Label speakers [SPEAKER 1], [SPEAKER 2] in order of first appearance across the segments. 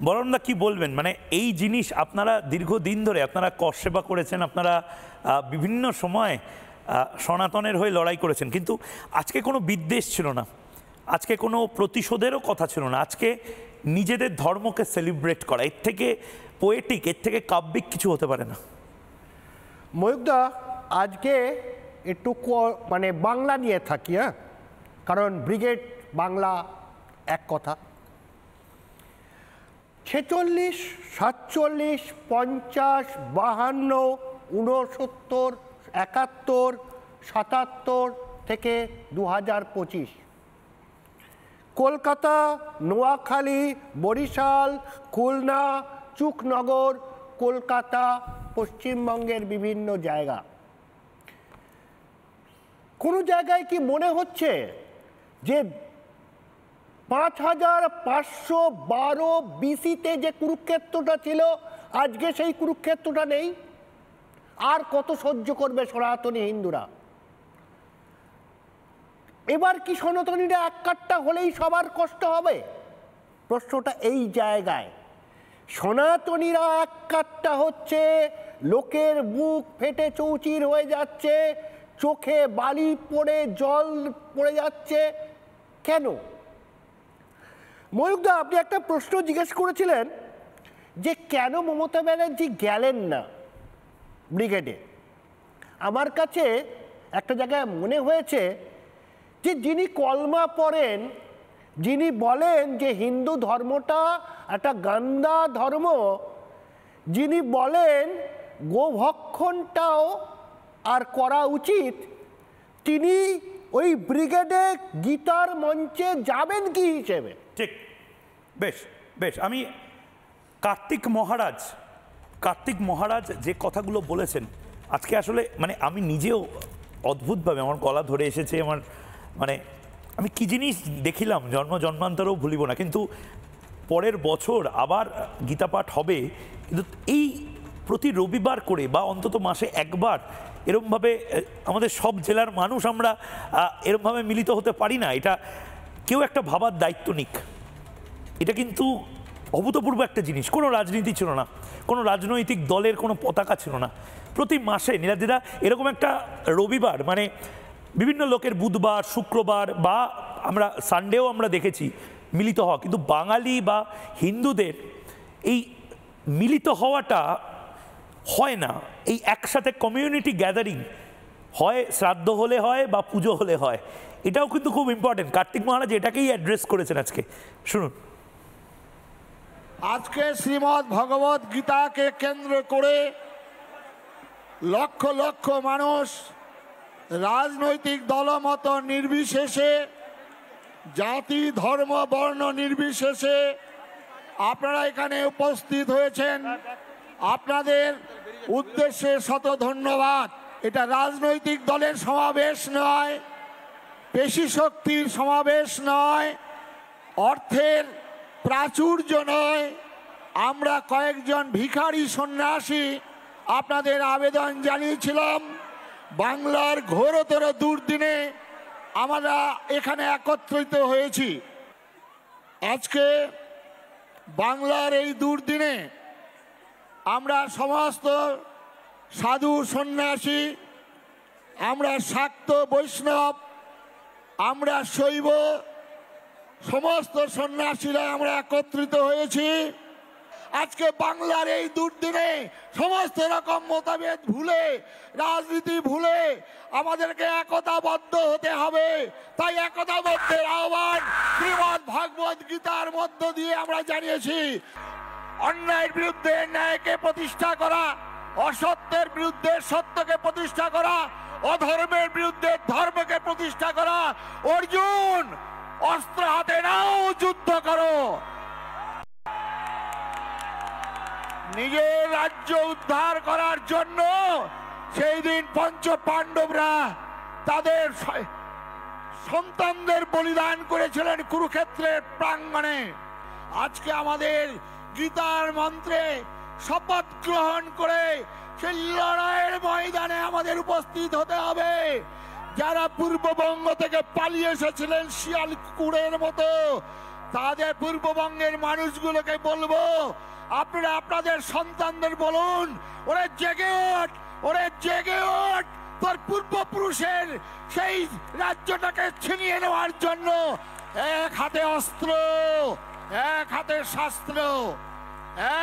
[SPEAKER 1] বরণদা কি বলবেন, মানে এই জিনিস আপনারা দীর্ঘদিন ধরে আপনারা কর সেবা করেছেন, আপনারা বিভিন্ন সময় সনাতনের হয়ে লড়াই করেছেন, কিন্তু আজকে কোনো বিদ্বেষ ছিল না, আজকে কোনো প্রতিশোধেরও কথা ছিল না, আজকে নিজেদের ধর্মকে সেলিব্রেট করা, এর থেকে পোয়েটিক, এর থেকে কাব্যিক কিছু হতে পারে না।
[SPEAKER 2] ময়ূকদা, আজকে একটু মানে বাংলা নিয়ে থাকি, হ্যাঁ, কারণ ব্রিগেড বাংলা এক কথা। 46, 47, 50, 52, 69, 71, 77 থেকে 2025 কলকাতা, নোয়াখালী, বরিশাল, খুলনা, চুকনগর, কলকাতা, পশ্চিমবঙ্গের বিভিন্ন জায়গা, কোনো জায়গায় কি মনে হচ্ছে যে 5512 বিসিতে যে কুরুক্ষেত্রটা ছিল আজকে সেই কুরুক্ষেত্রটা নেই? আর কত সহ্য করবে সনাতনী হিন্দুরা? এবার কি সনাতনীরা এক কাট্টা হলেই সবার কষ্ট হবে? প্রশ্নটা এই জায়গায়। সনাতনীরা এক কাট্টা হচ্ছে, লোকের বুক ফেটে চৌচির হয়ে যাচ্ছে, চোখে বালি পড়ে জল পড়ে যাচ্ছে। কেন? ময়ূকদা, আপনি একটা প্রশ্ন জিজ্ঞেস করেছিলেন যে কেন মমতা ব্যানার্জি গেলেন না ব্রিগেডে। আমার কাছে একটা জায়গায় মনে হয়েছে যে যিনি কলমা পড়েন, যিনি বলেন যে হিন্দু ধর্মটা একটা গান্দা ধর্ম, যিনি বলেন গোভক্ষণটাও আর করা উচিত, তিনি ওই ব্রিগেডে গীতার মঞ্চে যাবেন কি হিসেবে?
[SPEAKER 1] ঠিক, বেশ বেশ। আমি কার্তিক মহারাজ যে কথাগুলো বলেছেন আজকে, আসলে মানে আমি নিজেও অদ্ভুতভাবে আমার গলা ধরে এসেছে, আমার মানে আমি কি জিনিস দেখিলাম জন্মান্তরেও ভুলিব না। কিন্তু পরের বছর আবার গীতা পাঠ হবে, কিন্তু এই প্রতি রবিবার করে বা অন্তত মাসে একবার এরমভাবে আমাদের সব জেলার মানুষ আমরা এরমভাবে মিলিত হতে পারি না। এটা কেউ একটা ভাবার দায়িত্ব নিক। এটা কিন্তু অভূতপূর্ব একটা জিনিস। কোনো রাজনীতি ছিল না, কোনো রাজনৈতিক দলের কোনো পতাকা ছিল না। প্রতি মাসে নীলাদিদা এরকম একটা রবিবার, মানে বিভিন্ন লোকের বুধবার, শুক্রবার বা আমরা সানডেও আমরা দেখেছি মিলিত হওয়া, কিন্তু বাঙালি বা হিন্দুদের এই মিলিত হওয়াটা হয় না। এই একসাথে কমিউনিটি গ্যাদারিং হয়, শ্রাদ্ধ হলে হয় বা পুজো হলে হয়। এটাও কিন্তু খুব ইম্পর্টেন্ট। কার্তিক মহারাজ এটাকেই অ্যাড্রেস করেছেন আজকে, শুনুন।
[SPEAKER 3] আজকে শ্রীমদ্ ভগবত গীতাকে কেন্দ্র করে লক্ষ লক্ষ মানুষ রাজনৈতিক দলমত নির্বিশেষে, জাতি ধর্ম বর্ণ নির্বিশেষে আপনারা এখানে উপস্থিত হয়েছেন। আপনাদের উদ্দেশ্যে শত ধন্যবাদ। এটা রাজনৈতিক দলের সমাবেশ নয়, পেশি শক্তির সমাবেশ নয়, অর্থের প্রাচুর্য নয়। আমরা কয়েকজন ভিখারি সন্ন্যাসী আপনাদের আবেদন জানিয়েছিলাম। বাংলার ঘোরতর দুর্দিনে আমরা এখানে একত্রিত হয়েছি। আজকে বাংলার এই দুর্দিনে আমরা সমস্ত সাধু সন্ন্যাসী, আমরা শাক্ত বৈষ্ণব, আমরা শৈব, সমস্ত সন্ন্যাসীরা আমরা একত্রিত হয়েছি। আজকে বাংলার এই দুর্দিনে সমস্ত রকম মতভেদ ভুলে, রাজনীতি ভুলে আমাদেরকে একতাবদ্ধ হতে হবে। তাই একতাবদ্ধের আহ্বান শ্রীমদ্ ভগবত গীতার মধ্য দিয়ে আমরা জানিয়েছি। অন্যায়ের বিরুদ্ধে ন্যায়কে প্রতিষ্ঠা করা, অসত্যের বিরুদ্ধে সত্যকে প্রতিষ্ঠা করা, অধর্মের বিরুদ্ধে ধর্মকে প্রতিষ্ঠা করা। অর্জুন, অস্ত্র হাতে নাও, যুদ্ধ করো। নিজের রাজ্য উদ্ধার করার জন্য সেই দিন পঞ্চ পাণ্ডবরা তাদের সন্তানদের বলিদান করেছিলেন কুরুক্ষেত্রের প্রাঙ্গণে। আজকে আমাদের গীতার মন্ত্রে শপথ গ্রহণ করে সেই লড়াইয়ের ময়দানে আমাদের উপস্থিত হতে হবে। যারা পূর্ববঙ্গ থেকে পালিয়ে এসেছিলেন শিয়াল কুকুরের মতো, তাদের পূর্ববঙ্গের মানুষগুলোকে বলবো, আপনারা আপনাদের সন্তানদের বলুন, ওরে জেগে ওঠ, ওরে জেগে ওঠ, তোর পূর্বপুরুষের সেই রাজ্যটাকে ছিনিয়ে নেওয়ার জন্য এক হাতে অস্ত্র, এক হাতে শাস্ত্র,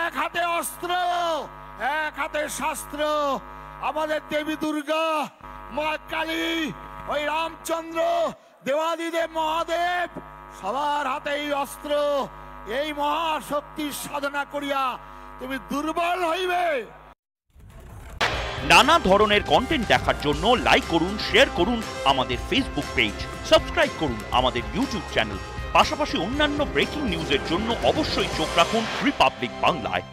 [SPEAKER 3] এক হাতে অস্ত্র, এক হাতে শাস্ত্র। আমাদের দেবী দুর্গা, মা কালী, ওই রামচন্দ্র, দেবাদিদেব মহাদেব সবার হাতে এই অস্ত্র। এই মহাশক্তির সাধনা করিয়া তুমি দুর্বল হইবে।
[SPEAKER 4] নানা ধরনের কন্টেন্ট দেখার জন্য লাইক করুন, শেয়ার করুন আমাদের ফেসবুক পেজ, সাবস্ক্রাইব করুন আমাদের ইউটিউব চ্যানেল। পাশাপাশি অন্যান্য ব্রেকিং নিউজের জন্য অবশ্যই চোখ রাখুন রিপাবলিক বাংলায়।